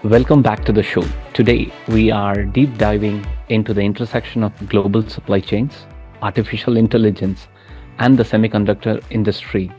Welcome back to the show. Today, we are deep diving into the intersection of global supply chains, artificial intelligence, and the semiconductor industry.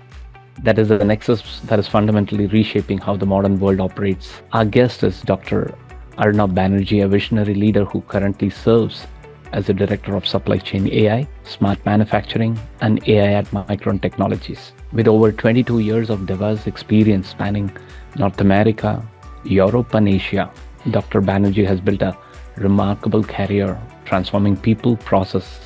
That is the nexus that is fundamentally reshaping how the modern world operates. Our guest is Dr. Arnab Banerjee, a visionary leader who currently serves as the Director of Supply Chain AI, Smart Manufacturing, and AI at Micron Technologies. With over 22 years of diverse experience spanning North America, Europe, and Asia, Dr. Banerjee has built a remarkable career transforming people, process,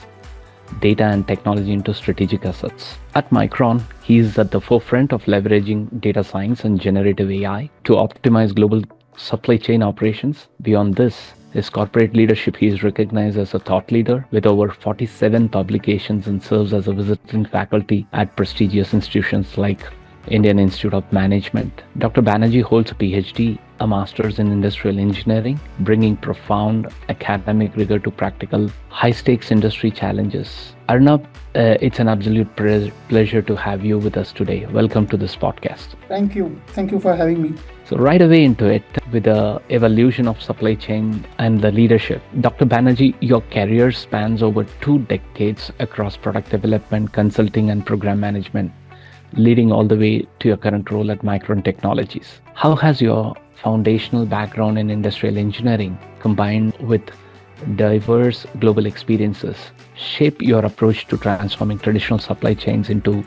data, and technology into strategic assets. At Micron, he is at the forefront of leveraging data science and generative AI to optimize global supply chain operations. Beyond this, his corporate leadership, he is recognized as a thought leader with over 47 publications and serves as a visiting faculty at prestigious institutions like Indian Institute of Management. Dr. Banerjee holds a PhD, a master's in industrial engineering, bringing profound academic rigor to practical, high-stakes industry challenges. Arnab, it's an absolute pleasure to have you with us today. Welcome to this podcast. Thank you. Thank you for having me. So right away into it, with the evolution of supply chain and the leadership. Dr. Banerjee, your career spans over 2 decades across product development, consulting, and program management, leading all the way to your current role at Micron Technologies. How has your foundational background in industrial engineering combined with diverse global experiences shape your approach to transforming traditional supply chains into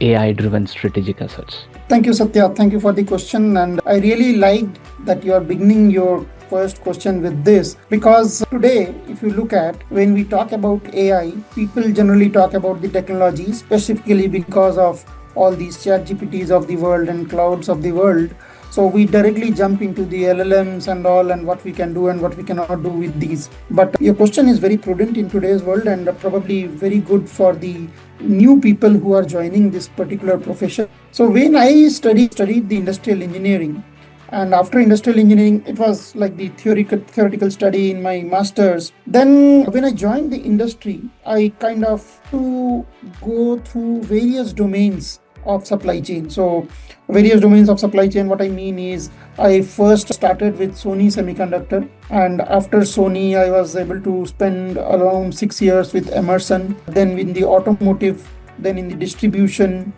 AI-driven strategic assets? Thank you, Satya. Thank you for the question. And I really liked that you are beginning your first question with this, because today, if you look at when we talk about AI, people generally talk about the technology, specifically because of all these chat GPTs of the world and clouds of the world. So we directly jump into the LLMs and all, and what we can do and what we cannot do with these. But your question is very prudent in today's world and probably very good for the new people who are joining this particular profession. So when I studied the industrial engineering, and after industrial engineering, it was like the theoretical study in my master's. Then when I joined the industry, I kind of to go through various domains of supply chain. So various domains of supply chain, what I mean is I first started with Sony Semiconductor, and after Sony I was able to spend around 6 years with Emerson, then in the automotive, then in the distribution.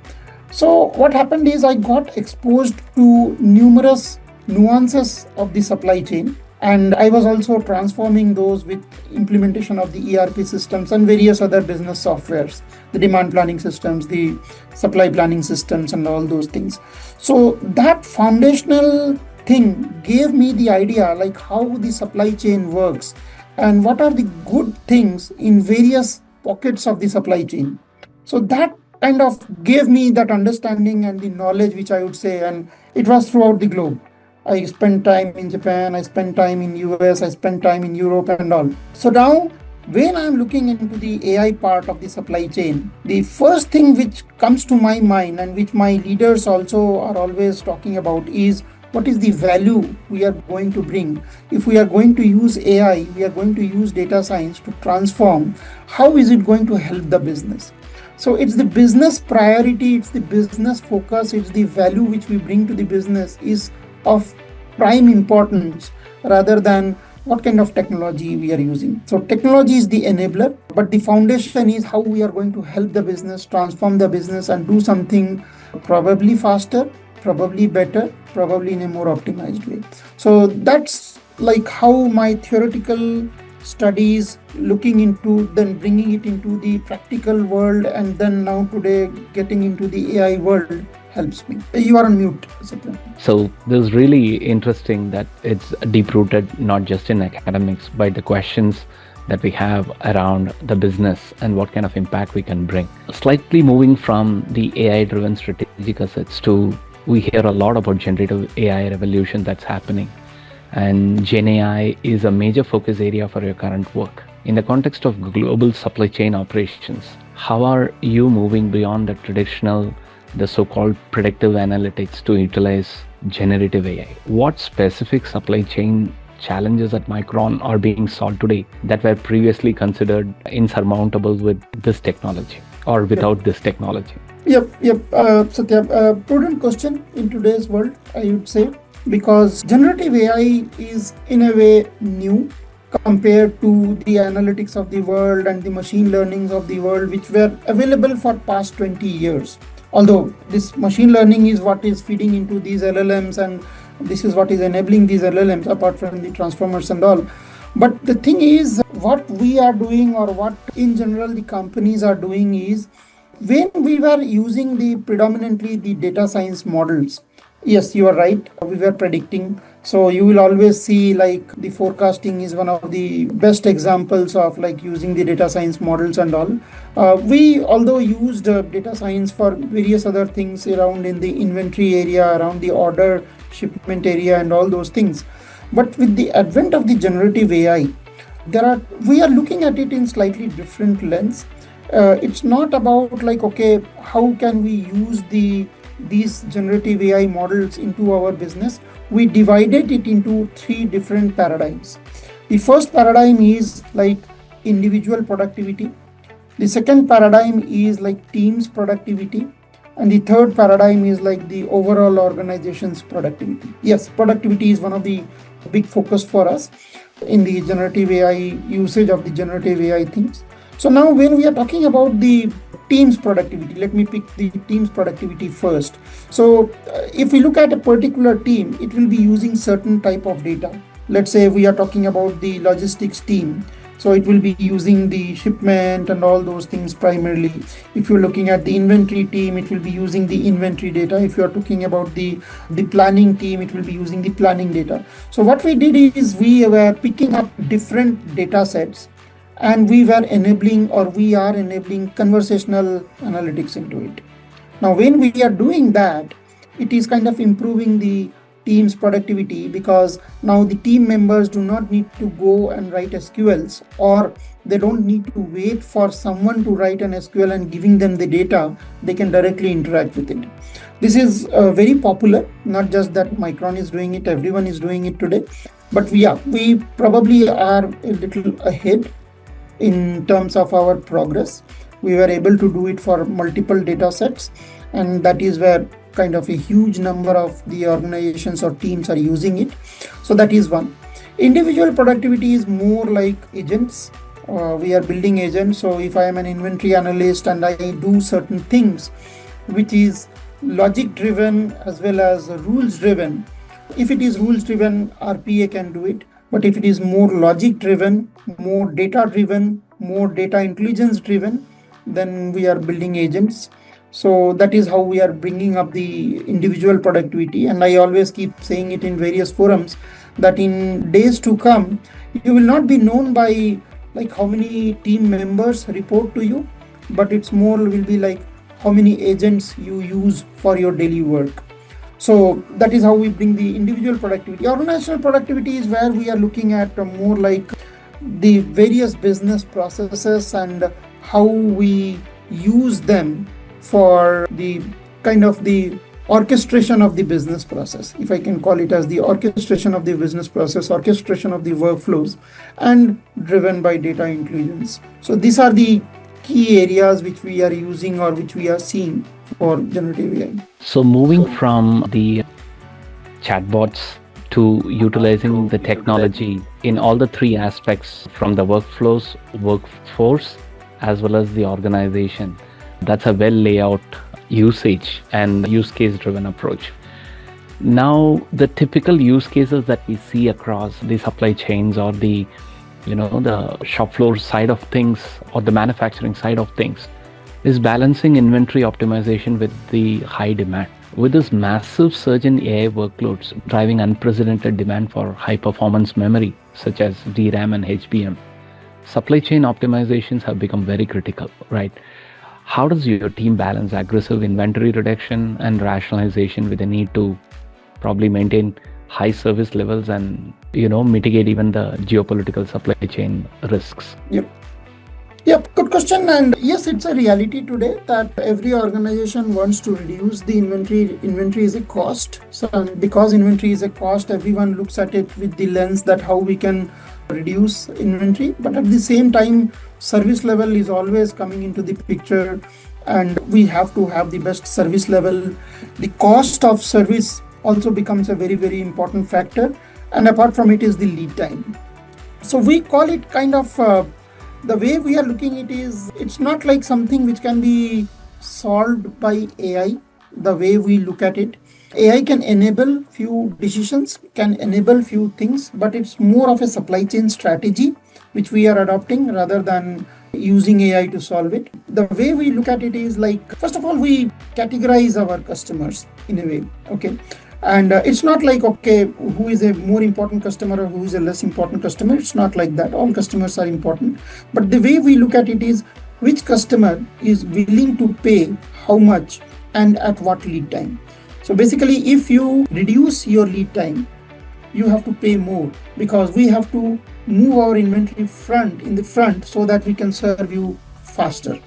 So what happened is I got exposed to numerous nuances of the supply chain, and I was also transforming those with implementation of the ERP systems and various other business softwares, the demand planning systems, the supply planning systems, and all those things. So that foundational thing gave me the idea like how the supply chain works and what are the good things in various pockets of the supply chain. So that kind of gave me that understanding and the knowledge, which I would say, and it was throughout the globe. I spent time in Japan, I spent time in US, I spent time in Europe and all. So now when I'm looking into the AI part of the supply chain, the first thing which comes to my mind and which my leaders also are always talking about is what is the value we are going to bring. If we are going to use AI, we are going to use data science to transform, how is it going to help the business? So it's the business priority, it's the business focus, it's the value which we bring to the business is of prime importance rather than what kind of technology we are using. So technology is the enabler, but the foundation is how we are going to help the business, transform the business, and do something probably faster, probably better, probably in a more optimized way. So that's like how my theoretical studies looking into, then bringing it into the practical world, and then now today getting into the AI world helps me. You are on mute, Satya. So this is really interesting that it's deep-rooted not just in academics, but the questions that we have around the business and what kind of impact we can bring. Slightly moving from the AI-driven strategic assets to, we hear a lot about generative AI revolution that's happening. And Gen AI is a major focus area for your current work. In the context of global supply chain operations, how are you moving beyond the so-called predictive analytics to utilize generative AI? What specific supply chain challenges at Micron are being solved today that were previously considered insurmountable with this technology or without this technology? Satya, prudent question in today's world, I would say. because generative AI is in a way new compared to the analytics of the world and the machine learnings of the world, which were available for past 20 years. Although this machine learning is what is feeding into these LLMs, and this is what is enabling these LLMs apart from the transformers and all. But the thing is, what we are doing, or what in general the companies are doing, is when we were using the predominantly the data science models. Yes, you are right. We were predicting. So you will always see like the forecasting is one of the best examples of like using the data science models and all. We although used data science for various other things around in the inventory area, around the order shipment area and all those things. But with the advent of the generative AI, we are looking at it in slightly different lens. It's not about like, okay, how can we use these generative AI models into our business. We divided it into three different paradigms. The first paradigm is like individual productivity. The second paradigm is like teams productivity. And the third paradigm is like the overall organization's productivity. Yes, productivity is one of the big focus for us in the generative AI usage of the generative AI things. So now when we are talking about the team's productivity, let me pick the team's productivity first. So if we look at a particular team, it will be using certain type of data. Let's say we are talking about the logistics team. So it will be using the shipment and all those things primarily. If you're looking at the inventory team, it will be using the inventory data. If you're talking about the planning team, it will be using the planning data. So what we did is we were picking up different data sets, and we are enabling conversational analytics into it. Now, when we are doing that, it is kind of improving the team's productivity, because now the team members do not need to go and write SQLs, or they don't need to wait for someone to write an SQL and giving them the data. They can directly interact with it. This is very popular, not just that Micron is doing it, everyone is doing it today. But we probably are a little ahead in terms of our progress. We were able to do it for multiple data sets, and that is where kind of a huge number of the organizations or teams are using it. So that is one. Individual productivity is more like agents. We are building agents. So if I am an inventory analyst and I do certain things which is logic driven as well as rules driven, if it is rules driven, RPA can do it. But if it is more logic driven, more data driven, more data intelligence driven, then we are building agents. So that is how we are bringing up the individual productivity. And I always keep saying it in various forums that in days to come, you will not be known by like how many team members report to you, but it's more will be like how many agents you use for your daily work. So that is how we bring the individual productivity. Organizational productivity is where we are looking at more like the various business processes and how we use them for the kind of the orchestration of the business process, if I can call it as the orchestration of the business process, orchestration of the workflows, and driven by data intelligence. So these are the key areas which we are using or which we are seeing for generative AI. So moving from the chatbots to utilizing the technology in all the three aspects, from the workflows, workforce, as well as the organization, that's a well laid out usage and use case driven approach. Now, the typical use cases that we see across the supply chains or the shop floor side of things or the manufacturing side of things is balancing inventory optimization with the high demand. With this massive surge in AI workloads driving unprecedented demand for high performance memory such as DRAM and HBM, supply chain optimizations have become very critical, right? How does your team balance aggressive inventory reduction and rationalization with the need to probably maintain high service levels and mitigate even the geopolitical supply chain risks? Yep, good question. And yes, it's a reality today that every organization wants to reduce the inventory. Inventory is a cost. So because inventory is a cost, everyone looks at it with the lens that how we can reduce inventory. But at the same time, service level is always coming into the picture, and we have to have the best service level. The cost of service also becomes a very, very important factor. And apart from it is the lead time. So we call it kind of, the way we are looking at it is, it's not like something which can be solved by AI. The way we look at it, AI can enable few decisions, can enable few things, but it's more of a supply chain strategy which we are adopting rather than using AI to solve it. The way we look at it is like, first of all, we categorize our customers in a way, okay? And it's not like, okay, who is a more important customer or who is a less important customer. It's not like that. All customers are important. But the way we look at it is, which customer is willing to pay how much and at what lead time. So basically, if you reduce your lead time, you have to pay more, because we have to move our inventory in the front so that we can serve you faster.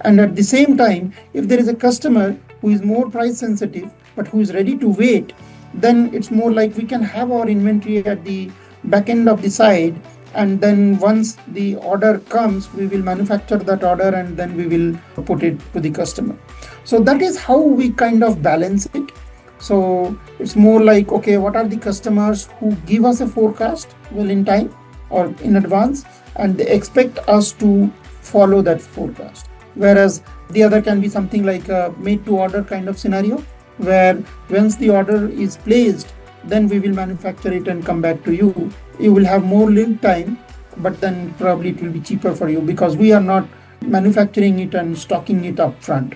And at the same time, if there is a customer who is more price sensitive but who is ready to wait, then it's more like we can have our inventory at the back end of the side, and then once the order comes, we will manufacture that order and then we will put it to the customer. So that is how we kind of balance it. So it's more like, okay, what are the customers who give us a forecast well in time or in advance, and they expect us to follow that forecast. Whereas the other can be something like a made to order kind of scenario, where once the order is placed, then we will manufacture it and come back to you. You will have more lead time, but then probably it will be cheaper for you because we are not manufacturing it and stocking it up front.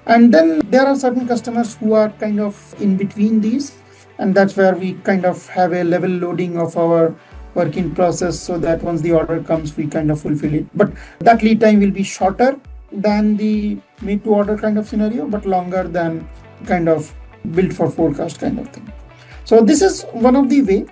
And then there are certain customers who are kind of in between these, and that's where we kind of have a level loading of our work in process, so that once the order comes, we kind of fulfill it. But that lead time will be shorter than the made to order kind of scenario, but longer than kind of built for forecast kind of thing. So this is one of the way.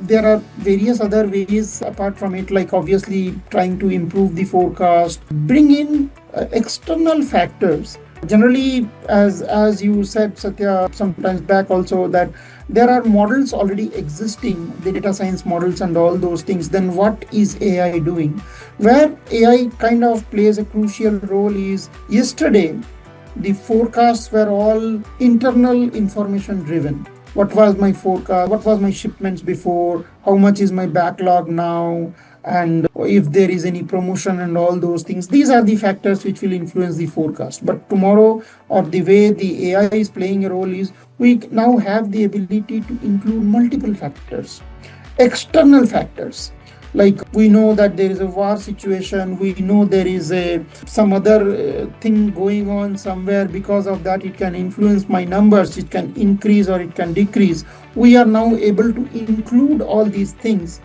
There are various other ways apart from it, like obviously trying to improve the forecast, bring in external factors. Generally, as you said, Satya, sometimes back also, that there are models already existing, the data science models and all those things. Then what is AI doing? Where AI kind of plays a crucial role is, yesterday, the forecasts were all internal information driven. What was my forecast? What was my shipments before? How much is my backlog now? And if there is any promotion and all those things. These are the factors which will influence the forecast. But tomorrow, or the way the AI is playing a role is, we now have the ability to include multiple factors, external factors. Like, we know that there is a war situation, we know there is some other thing going on somewhere. Because of that, it can influence my numbers, it can increase or it can decrease. We are now able to include all these things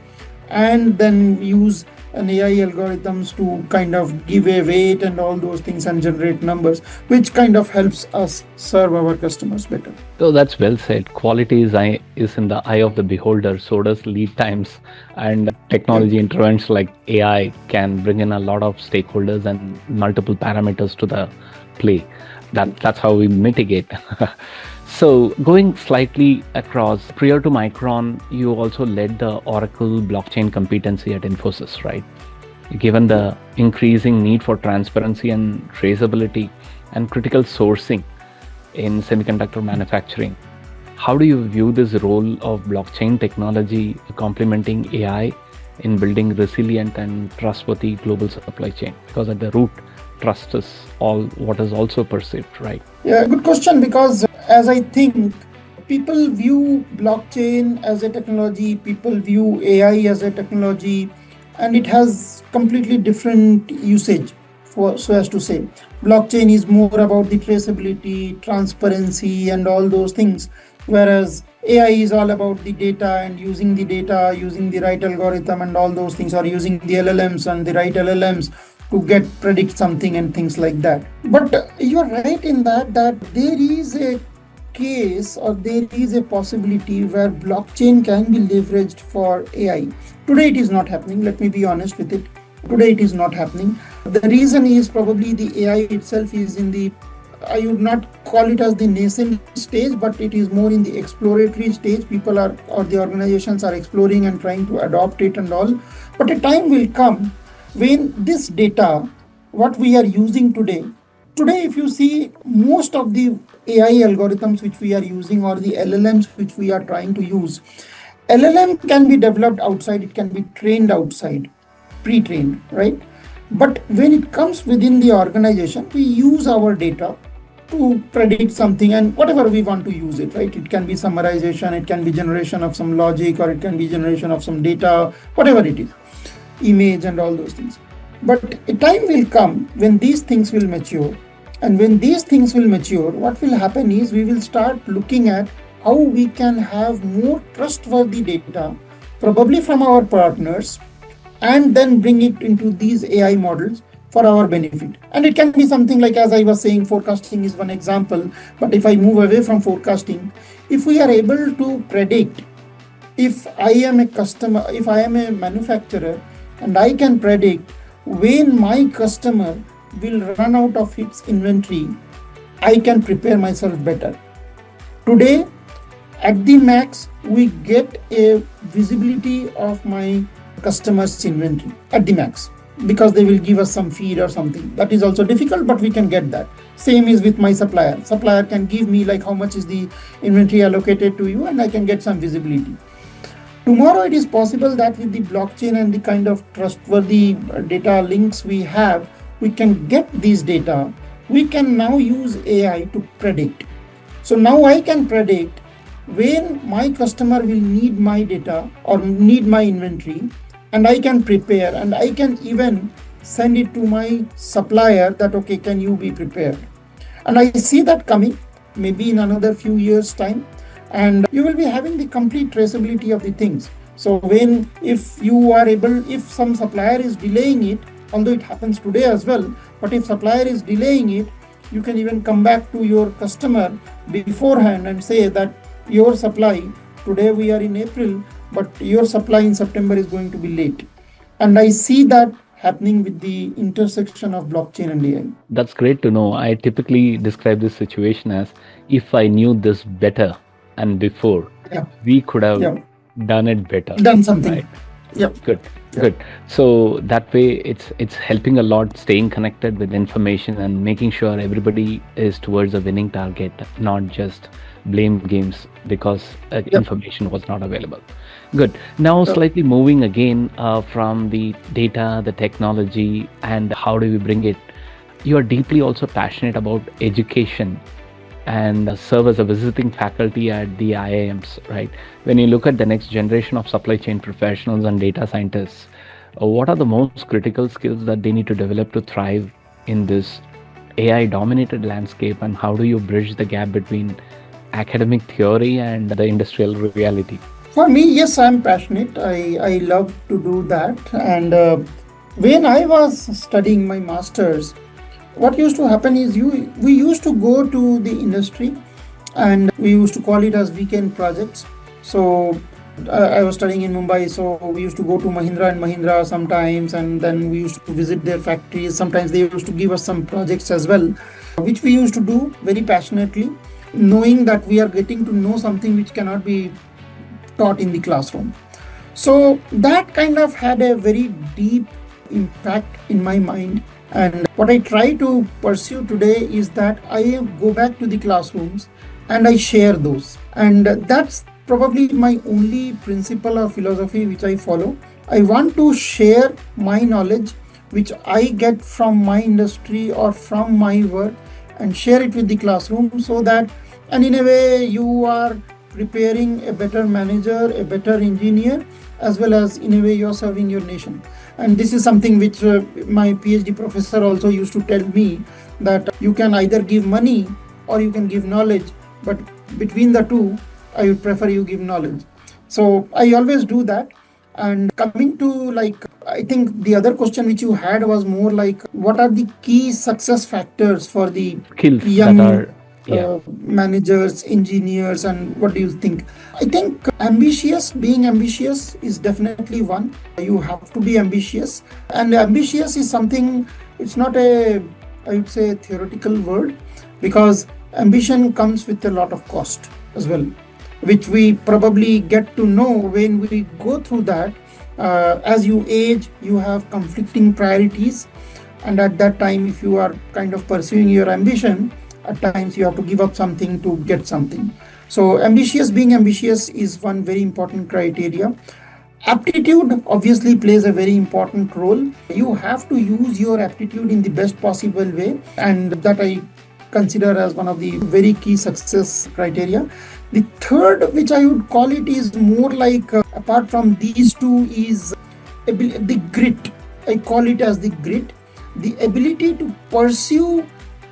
and then use an AI algorithms to kind of give a weight and all those things and generate numbers, which kind of helps us serve our customers better. So that's well said. Quality is in the eye of the beholder. So does lead times, and technology interventions like AI can bring in a lot of stakeholders and multiple parameters to the play. That's how we mitigate. So going slightly across, prior to Micron, you also led the Oracle blockchain competency at Infosys, right? Given the increasing need for transparency and traceability and critical sourcing in semiconductor manufacturing, how do you view this role of blockchain technology complementing AI in building resilient and trustworthy global supply chain? Because at the root, trust is all what is also perceived, right? Yeah, good question, because as I think, people view blockchain as a technology, people view AI as a technology, and it has completely different usage. So as to say, blockchain is more about the traceability, transparency, and all those things, whereas AI is all about the data and using the right algorithm and all those things, or using the LLMs and the right LLMs to predict something and things like that. But you're right in that there is a case, or there is a possibility where blockchain can be leveraged for AI. Today it is not happening, let me be honest with it. Today it is not happening. The reason is probably the AI itself is in the, I would not call it as the nascent stage, but it is more in the exploratory stage. People are, or the organizations are exploring and trying to adopt it and all. But a time will come when this data, what we are using today, Today, if you see most of the AI algorithms which we are using or the LLMs which we are trying to use, LLM can be developed outside, it can be trained outside, pre-trained, right? But when it comes within the organization, we use our data to predict something and whatever we want to use it, right? It can be summarization, it can be generation of some logic, or it can be generation of some data, whatever it is, image and all those things. But a time will come when these things will mature. And when these things will mature, what will happen is we will start looking at how we can have more trustworthy data, probably from our partners, and then bring it into these AI models for our benefit. And it can be something like, as I was saying, forecasting is one example. But if I move away from forecasting, if we are able to predict, if I am a customer, if I am a manufacturer, and I can predict when my customer will run out of its inventory, I can prepare myself better. Today, at the max, we get a visibility of my customer's inventory at the max because they will give us some feed or something. That is also difficult, but we can get that. Same is with my supplier. Supplier can give me like how much is the inventory allocated to you, and I can get some visibility. Tomorrow, it is possible that with the blockchain and the kind of trustworthy data links we have, we can get these data. We can now use AI to predict. So now I can predict when my customer will need my data or need my inventory, and I can prepare, and I can even send it to my supplier that, okay, can you be prepared? And I see that coming maybe in another few years' time. And you will be having the complete traceability of the things. So if you are able, if some supplier is delaying it, although it happens today as well, but if supplier is delaying it, you can even come back to your customer beforehand and say that your supply, today we are in April, but your supply in September is going to be late. And I see that happening with the intersection of blockchain and AI. That's great to know. I typically describe this situation as if I knew this better and before, we could have done it better. Done something. Right? Yep. Good. So that way it's helping a lot, staying connected with information and making sure everybody is towards a winning target, not just blame games because information was not available. Good. Now slightly moving again from the data, the technology, and how do we bring it. You are deeply also passionate about education and serve as a visiting faculty at the IIMs, right? When you look at the next generation of supply chain professionals and data scientists, what are the most critical skills that they need to develop to thrive in this AI-dominated landscape, and how do you bridge the gap between academic theory and the industrial reality? For me, yes, I'm passionate. I love to do that. And when I was studying my master's, what used to happen is we used to go to the industry, and we used to call it as weekend projects. So I was studying in Mumbai, so we used to go to Mahindra and Mahindra sometimes, and then we used to visit their factories. Sometimes they used to give us some projects as well, which we used to do very passionately, knowing that we are getting to know something which cannot be taught in the classroom. So that kind of had a very deep impact in my mind. And what I try to pursue today is that I go back to the classrooms and I share those. And that's probably my only principle or philosophy which I follow. I want to share my knowledge which I get from my industry or from my work and share it with the classroom, so that, and in a way, you are preparing a better manager, a better engineer, as well as in a way you're serving your nation. And this is something which my PhD professor also used to tell me, that you can either give money or you can give knowledge, but between the two, I would prefer you give knowledge. So I always do that. And coming to I think the other question which you had was more like, what are the key success factors for the skills young that are managers, engineers, and what do you think? I think being ambitious is definitely one. You have to be ambitious, and ambitious is something, it's not I would say, theoretical word, because ambition comes with a lot of cost as well, which we probably get to know when we go through that. As you age, you have conflicting priorities. And at that time, if you are kind of pursuing your ambition, at times you have to give up something to get something. So being ambitious is one very important criteria. Aptitude obviously plays a very important role. You have to use your aptitude in the best possible way, and that I consider as one of the very key success criteria. The third, which I would call it, is more like apart from these two, is the grit. I call it as the grit, the ability to pursue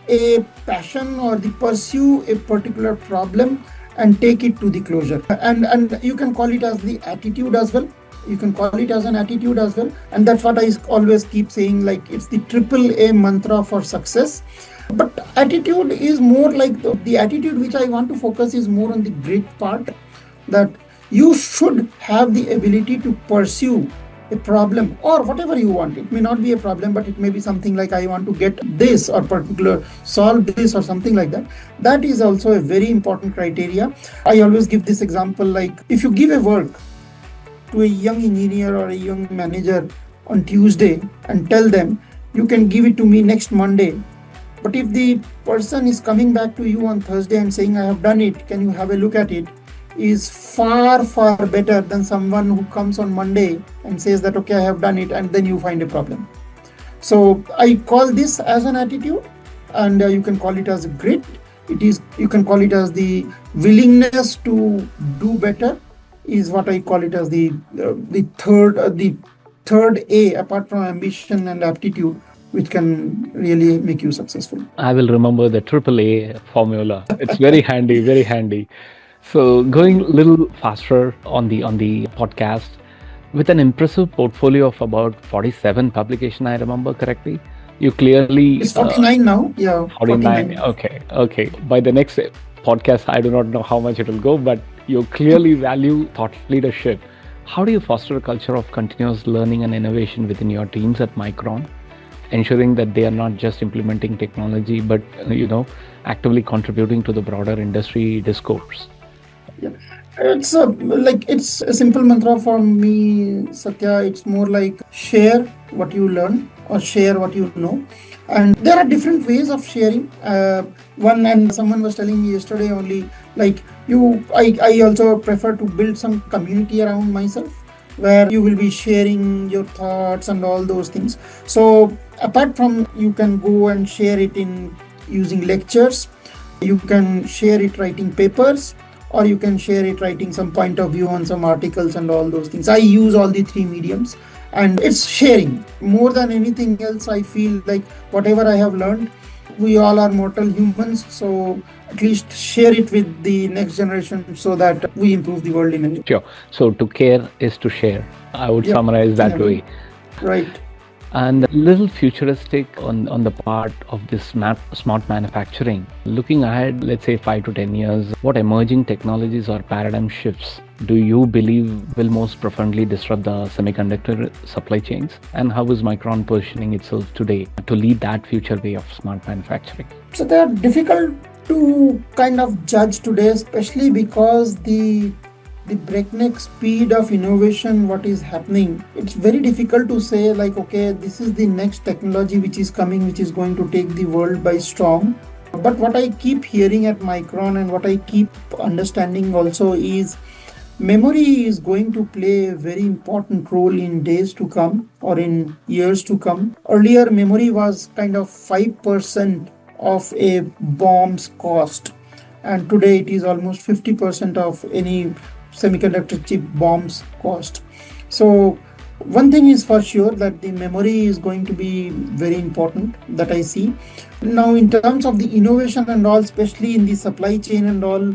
a passion or the pursue a particular problem and take it to the closure. And you can call it as the attitude as well. You can call it as an attitude as well. And that's what I always keep saying, like it's the triple A mantra for success. But attitude is more like the attitude which I want to focus is more on the grit part, that you should have the ability to pursue a problem or whatever you want. It may not be a problem, but it may be something like I want to get this or particular solve this or something like that. That is also a very important criteria. I always give this example, like if you give a work to a young engineer or a young manager on Tuesday and tell them you can give it to me next Monday, but if the person is coming back to you on Thursday and saying I have done it, can you have a look at it, is far better than someone who comes on Monday and says that okay, I have done it, and then you find a problem. So I call this as an attitude, and you can call it as a grit. You can call it as the willingness to do better, is what I call it as the third A, apart from ambition and aptitude, which can really make you successful. I will remember the triple A formula. It's very handy, very handy. So going a little faster on the podcast, with an impressive portfolio of about 47 publication, I remember correctly. You clearly It's 49 now. Yeah, 49. Okay. By the next podcast, I do not know how much it will go, but you clearly value thought leadership. How do you foster a culture of continuous learning and innovation within your teams at Micron, ensuring that they are not just implementing technology, but actively contributing to the broader industry discourse? Yeah. It's a simple mantra for me, Satya. It's more like share what you learn or share what you know. And there are different ways of sharing. And someone was telling me yesterday only, like I also prefer to build some community around myself, where you will be sharing your thoughts and all those things. So apart from, you can go and share it in using lectures, you can share it writing papers, or you can share it writing some point of view on some articles and all those things. I use all the three mediums, and it's sharing. More than anything else, I feel like whatever I have learned, we all are mortal humans, so at least share it with the next generation so that we improve the world in a way. Sure. So to care is to share. I would summarize that way. Right. And a little futuristic on the part of this smart manufacturing. Looking ahead, let's say 5 to 10 years, what emerging technologies or paradigm shifts do you believe will most profoundly disrupt the semiconductor supply chains? And how is Micron positioning itself today to lead that future way of smart manufacturing? So they are difficult to kind of judge today, especially because the breakneck speed of innovation, what is happening, it's very difficult to say like, okay, this is the next technology which is coming, which is going to take the world by storm. But what I keep hearing at Micron and what I keep understanding also is memory is going to play a very important role in days to come or in years to come. Earlier, memory was kind of 5% of a bomb's cost, and today it is almost 50% of any semiconductor chip bombs cost. So one thing is for sure, that the memory is going to be very important, that I see. Now in terms of the innovation and all, especially in the supply chain and all,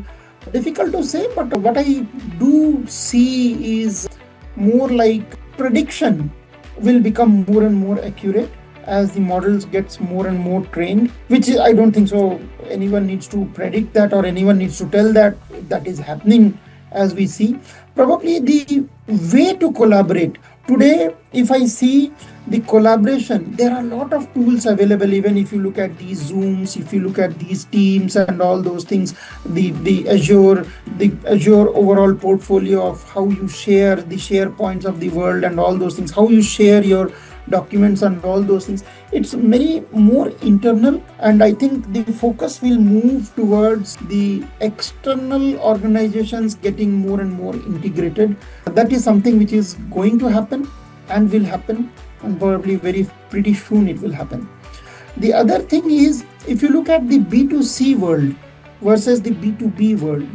difficult to say, but what I do see is more like prediction will become more and more accurate as the models gets more and more trained, which I don't think so anyone needs to predict that or anyone needs to tell that is happening. As we see, probably the way to collaborate today, if I see the collaboration, there are a lot of tools available. Even if you look at these Zooms, if you look at these Teams and all those things, the Azure overall portfolio of how you share the share points of the world and all those things, how you share your documents and all those things. It's very more internal, and I think the focus will move towards the external organizations getting more and more integrated. That is something which is going to happen and will happen, and probably very pretty soon it will happen. The other thing is, if you look at the B2C world versus the B2B world,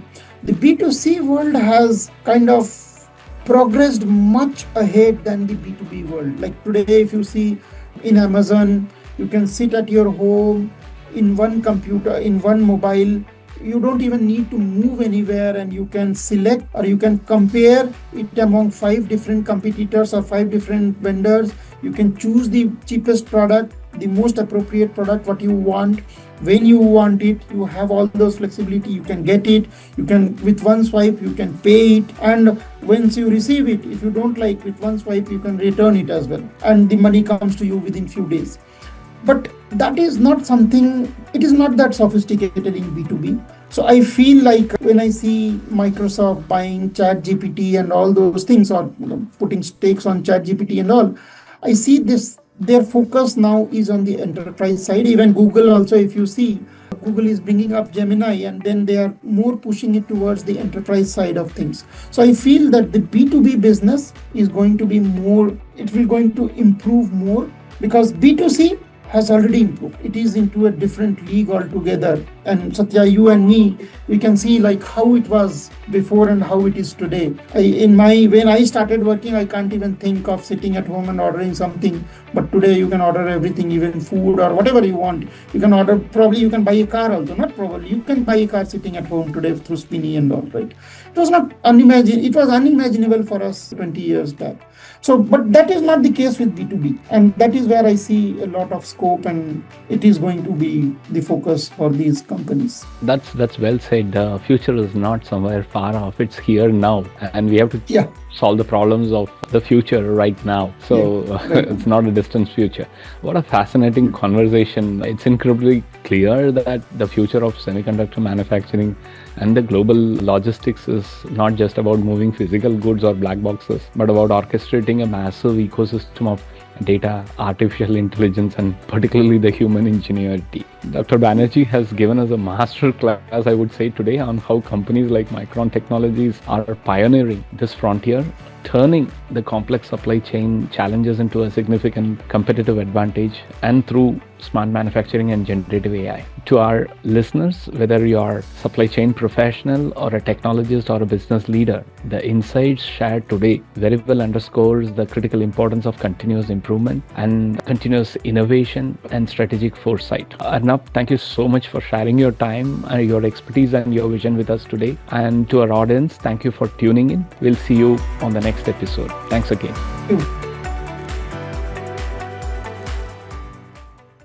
the B2C world has kind of progressed much ahead than the B2B world. Like today, if you see in Amazon, you can sit at your home in one computer, in one mobile. You don't even need to move anywhere, and you can select or you can compare it among 5 different competitors or 5 different vendors. You can choose the cheapest product, the most appropriate product, what you want, when you want it. You have all those flexibility. You can get it. You can, with one swipe, you can pay it. And once you receive it, if you don't like, with one swipe, you can return it as well. And the money comes to you within few days. But that is not something, it is not that sophisticated in B2B. So I feel like when I see Microsoft buying ChatGPT and all those things, or putting stakes on ChatGPT and all, I see this, their focus now is on the enterprise side. Even Google also, if you see, Google is bringing up Gemini, and then they are more pushing it towards the enterprise side of things. So I feel that the B2B business is going to be more, it will going to improve more, because B2C has already improved. It is into a different league altogether. And Satya, you and me, we can see like how it was before and how it is today. When I started working, I can't even think of sitting at home and ordering something. But today you can order everything, even food or whatever you want. You can order, probably you can buy a car also, not probably. You can buy a car sitting at home today through Spinny and all, right? It was unimaginable for us 20 years back. So, but that is not the case with B2B. And that is where I see a lot of scope, and it is going to be the focus for these companies. That's well said. The future is not somewhere far off. It's here now. And we have to solve the problems of the future right now. So it's not a distant future. What a fascinating conversation. It's incredibly clear that the future of semiconductor manufacturing and the global logistics is not just about moving physical goods or black boxes, but about orchestrating a massive ecosystem of data, artificial intelligence, and particularly the human ingenuity. Dr. Banerjee has given us a master class, I would say, today on how companies like Micron Technologies are pioneering this frontier, turning the complex supply chain challenges into a significant competitive advantage, and through smart manufacturing and generative AI. To our listeners, whether you are a supply chain professional or a technologist or a business leader, the insights shared today very well underscores the critical importance of continuous improvement and continuous innovation and strategic foresight. Arnab, thank you so much for sharing your time, your expertise and your vision with us today. And to our audience, thank you for tuning in. We'll see you on the next episode. Thanks again. Thank you.